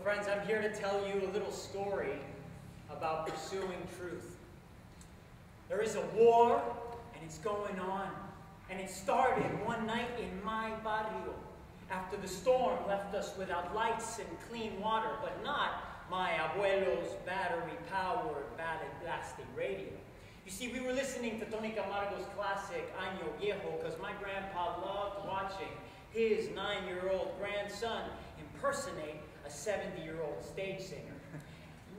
friends, I'm here to tell you a little story about pursuing truth. There is a war, and it's going on. And it started one night in my barrio, after the storm left us without lights and clean water, but not my abuelo's battery-powered, ballad-blasting radio. You see, we were listening to Tony Camargo's classic, Año Viejo, because my grandpa loved watching his 9-year-old grandson impersonate a 70-year-old stage singer.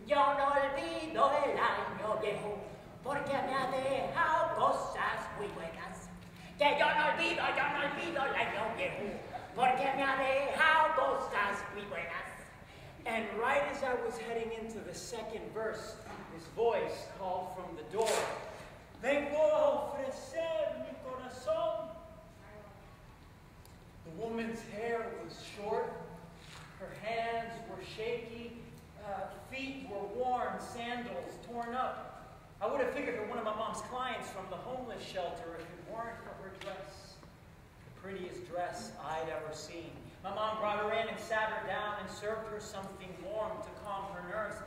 Yo no olvido el año viejo, porque me ha dejado cosas muy buenas. Que yo no olvido el año viejo, porque me ha dejado cosas muy buenas. And right as I was heading into the second verse, this voice called from the door, Vengo a ofrecer mi corazón. The woman's hair was short, her hands were shaky, feet were worn, sandals torn up. I would have figured her one of my mom's clients from the homeless shelter if it weren't for her dress. The prettiest dress I'd ever seen. My mom brought her in and sat her down and served her something warm to calm her nerves.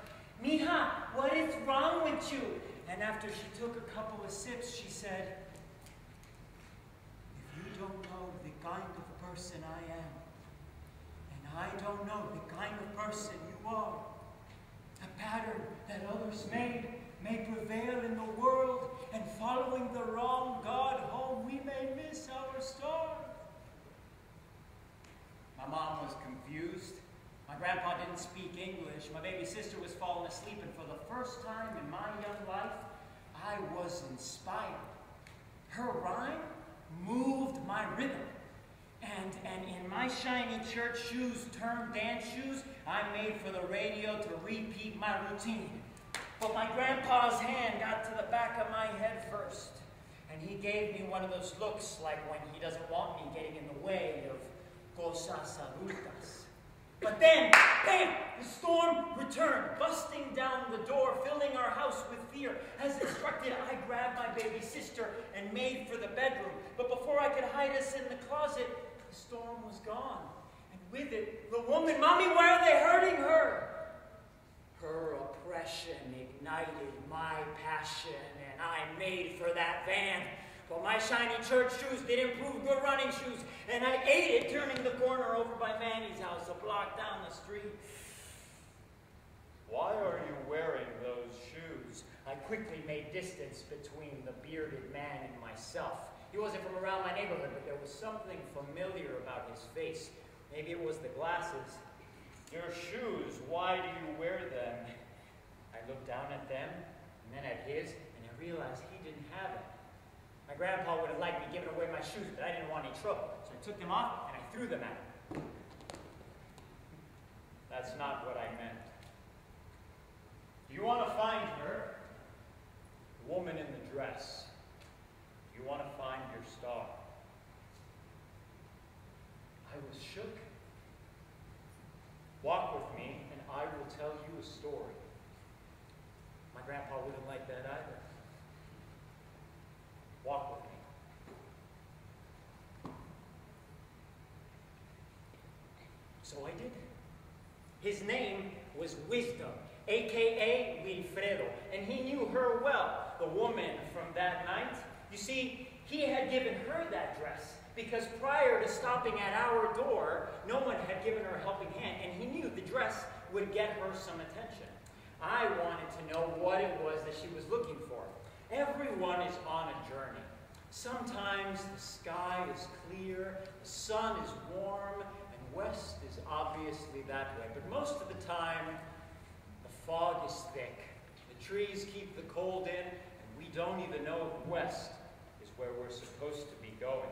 Mija, what is wrong with you? And after she took a couple of sips, she said, if you don't know the kind of person I am, and I don't know the kind of person you are, the pattern that others made may prevail in the world, and following the wrong God home, we may miss our star. My mom was confused. My grandpa didn't speak English. My baby sister was falling asleep, and for the first time in my young life, I was inspired. Her rhyme moved my rhythm. And in my shiny church shoes turned dance shoes, I made for the radio to repeat my routine. But my grandpa's hand got to the back of my head first, and he gave me one of those looks like when he doesn't want me getting in the way of cosas adultas. But then, bam, the storm returned, busting down the door, filling our house with fear. As instructed, I grabbed my baby sister and made for the bedroom. But before I could hide us in the closet, the storm was gone. And with it, the woman. Mommy, why are they hurting her? Her oppression ignited my passion, and I made for that van. Well, my shiny church shoes didn't prove good running shoes, and I ate it turning the corner over by Manny's house, a block down the street. Why are you wearing those shoes? I quickly made distance between the bearded man and myself. He wasn't from around my neighborhood, but there was something familiar about his face. Maybe it was the glasses. Your shoes, why do you wear them? I looked down at them, and then at his, and I realized he didn't have it. My grandpa would have liked me giving away my shoes, but I didn't want any trouble. So I took them off, and I threw them at him. That's not what I meant. Do you want to find her? The woman in the dress. Do you want to find your star? I was shook. Walk with me, and I will tell you a story. My grandpa wouldn't like that either. walk with me. So I did. His name was Wisdom, a.k.a. Wilfredo, and he knew her well, the woman from that night. You see, he had given her that dress because prior to stopping at our door, no one had given her a helping hand, and he knew the dress would get her some attention. I wanted to know what it was that she was looking for. Everyone is on a journey. Sometimes the sky is clear, the sun is warm, and west is obviously that way. But most of the time, the fog is thick. The trees keep the cold in, and we don't even know if west is where we're supposed to be going.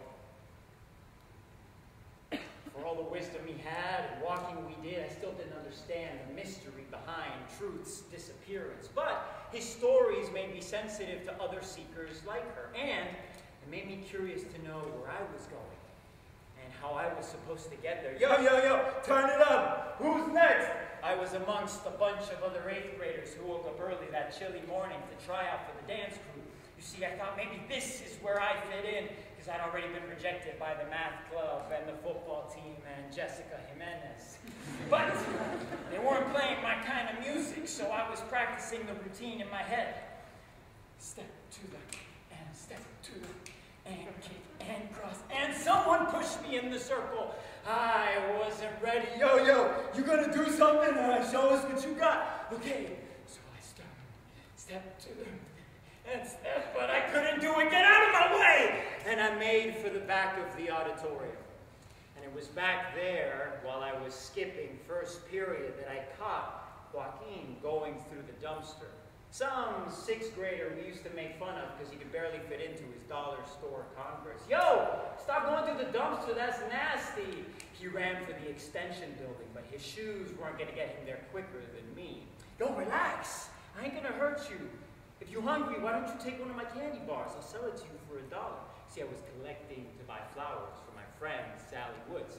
For all the wisdom he had and walking we did, I still didn't understand the mystery behind truth's disappearance. But his stories made me sensitive to other seekers like her, and it made me curious to know where I was going and how I was supposed to get there. Yo, yo, yo, turn it up! Who's next? I was amongst a bunch of other 8th graders who woke up early that chilly morning to try out for the dance crew. You see, I thought maybe this is where I fit in, because I'd already been rejected by the math club and the football team and Jessica Jimenez. But they weren't playing my kind of music, so I was practicing the routine in my head. Step to the, and step to the, and kick, and cross, and someone pushed me in the circle. I wasn't ready. Yo, you gonna do something? Show us what you got. Okay, so I step to the, and step, but I couldn't do it. Get out of my way! And I made for the back of the auditorium. And it was back there, while I was skipping first period, that I caught Joaquin going through the dumpster. Some sixth grader we used to make fun of because he could barely fit into his dollar store Converse. Yo, stop going through the dumpster, that's nasty. He ran for the extension building, but his shoes weren't going to get him there quicker than me. Yo, relax. I ain't going to hurt you. If you're hungry, why don't you take one of my candy bars? I'll sell it to you for $1. See, I was collecting to buy flowers for my friend, Sally Woods.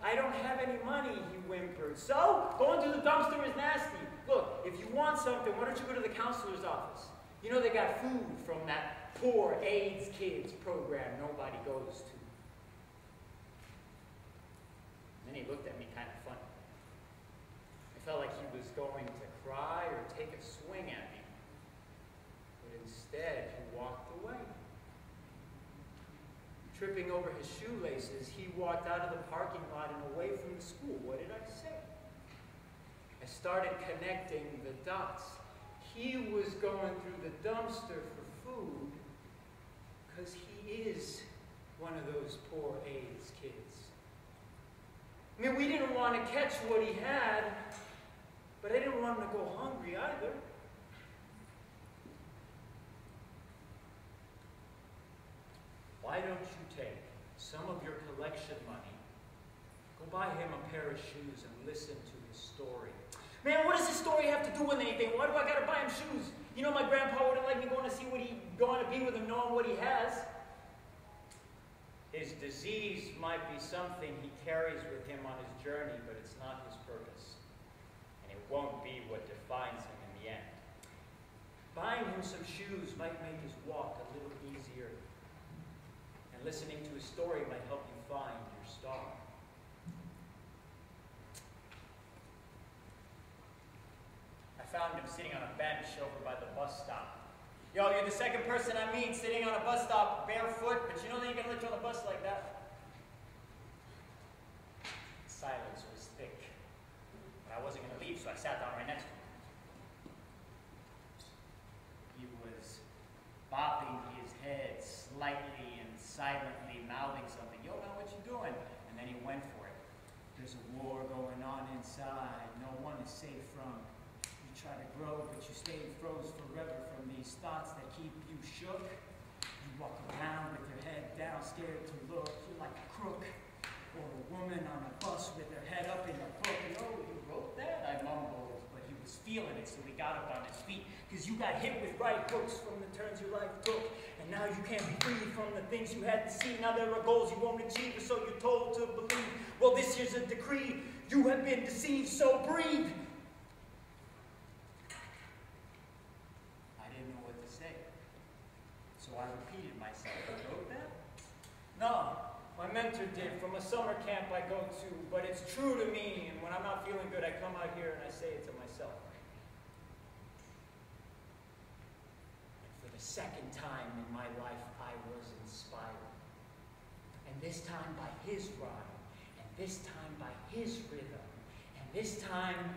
I don't have any money, he whimpered. So, going to the dumpster is nasty. Look, if you want something, why don't you go to the counselor's office? You know they got food from that poor AIDS kids program nobody goes to. And then he looked at me kind of funny. I felt like he was going to cry or take a swing at me. But instead, he walked away. Tripping over his shoelaces, he walked out of the parking lot and away from the school. What did I say? I started connecting the dots. He was going through the dumpster for food because he is one of those poor AIDS kids. I mean, we didn't want to catch what he had, but I didn't want him to go hungry either. Why don't you take some of your collection money, go buy him a pair of shoes and listen to his story? Man, what does his story have to do with anything? Why do I gotta buy him shoes? You know, my grandpa wouldn't like me going to be with him knowing what he has. His disease might be something he carries with him on his journey, but it's not his purpose. And it won't be what defines him in the end. Buying him some shoes might make his walk a little easier. And listening to his story might help you find your star. I found him sitting on a bench over by the bus stop. Yo, you're the second person I meet sitting on a bus stop barefoot, but you know they ain't gonna let you on the bus like that. The silence was thick. But I wasn't gonna leave, so I sat down right next to him. He was bobbing his head slightly and silently, mouthing something. Yo, man, what you doing? And then he went for it. There's a war going on inside. No one is safe from. You try to grow, but you stay froze forever from these thoughts that keep you shook. You walk around with your head down, scared to look. You're like a crook or a woman on a bus with her head up in a book. And oh, you wrote that? I mumbled, but he was feeling it, so he got up on his feet. Because you got hit with right hooks from the turns your life took. And now you can't be free from the things you had to see. Now there are goals you won't achieve, or so you're told to believe. Well, this here's a decree. You have been deceived, so breathe. I didn't know what to say. So I repeated myself. I wrote that? No, my mentor did from a summer camp I go to. But it's true to me, and when I'm not feeling good, I come out here and I say it to myself. The second time in my life, I was inspired. And this time by his rhyme, and this time by his rhythm, and this time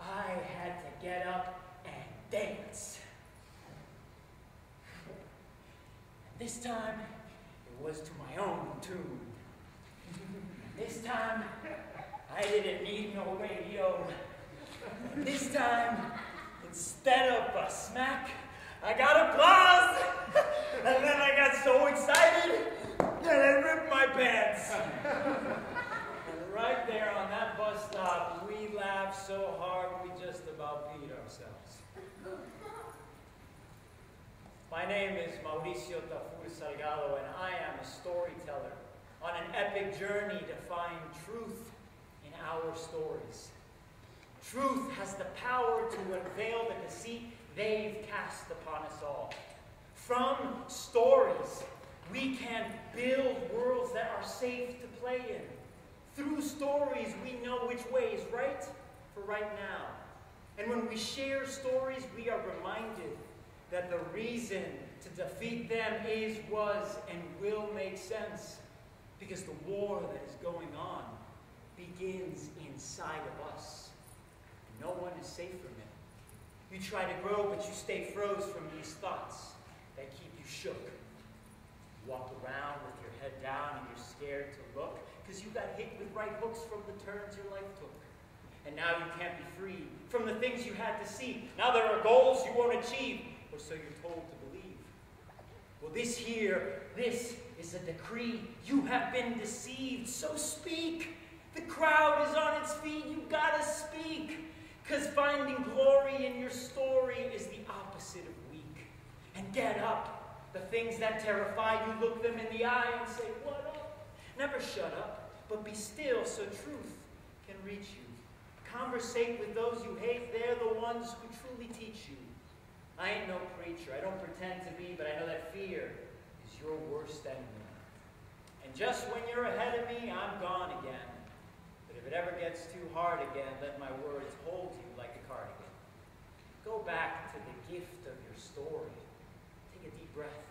I had to get up and dance. And this time, it was to my own tune. And this time, I didn't need no radio. And this time, instead of a smack, I got applause, and then I got so excited that I ripped my pants. And right there on that bus stop, we laughed so hard we just about peed ourselves. My name is Mauricio Salgado, and I am a storyteller on an epic journey to find truth in our stories. Truth has the power to unveil the deceit they've cast upon us all. From stories, We can build worlds that are safe to play in. Through stories, we know which way is right for right now. And when we share stories, we are reminded that the reason to defeat them is, was, and will make sense. Because the war that is going on begins inside of us. No one is safe from it. You try to grow, but you stay froze from these thoughts that keep you shook. You walk around with your head down and you're scared to look because you got hit with right hooks from the turns your life took. And now you can't be free from the things you had to see. Now there are goals you won't achieve, or so you're told to believe. Well, this is a decree. You have been deceived, so speak. The crowd is on its feet. You gotta speak. Because finding glory in your story is the opposite of weak. And get up. The things that terrify you, look them in the eye and say, what up? Never shut up, but be still so truth can reach you. Conversate with those you hate. They're the ones who truly teach you. I ain't no preacher. I don't pretend to be, but I know that fear is your worst enemy. And just when you're ahead of me, I'm gone again. But if it ever gets too hard again, let my words hold you like a cardigan. Go back to the gift of your story. Take a deep breath.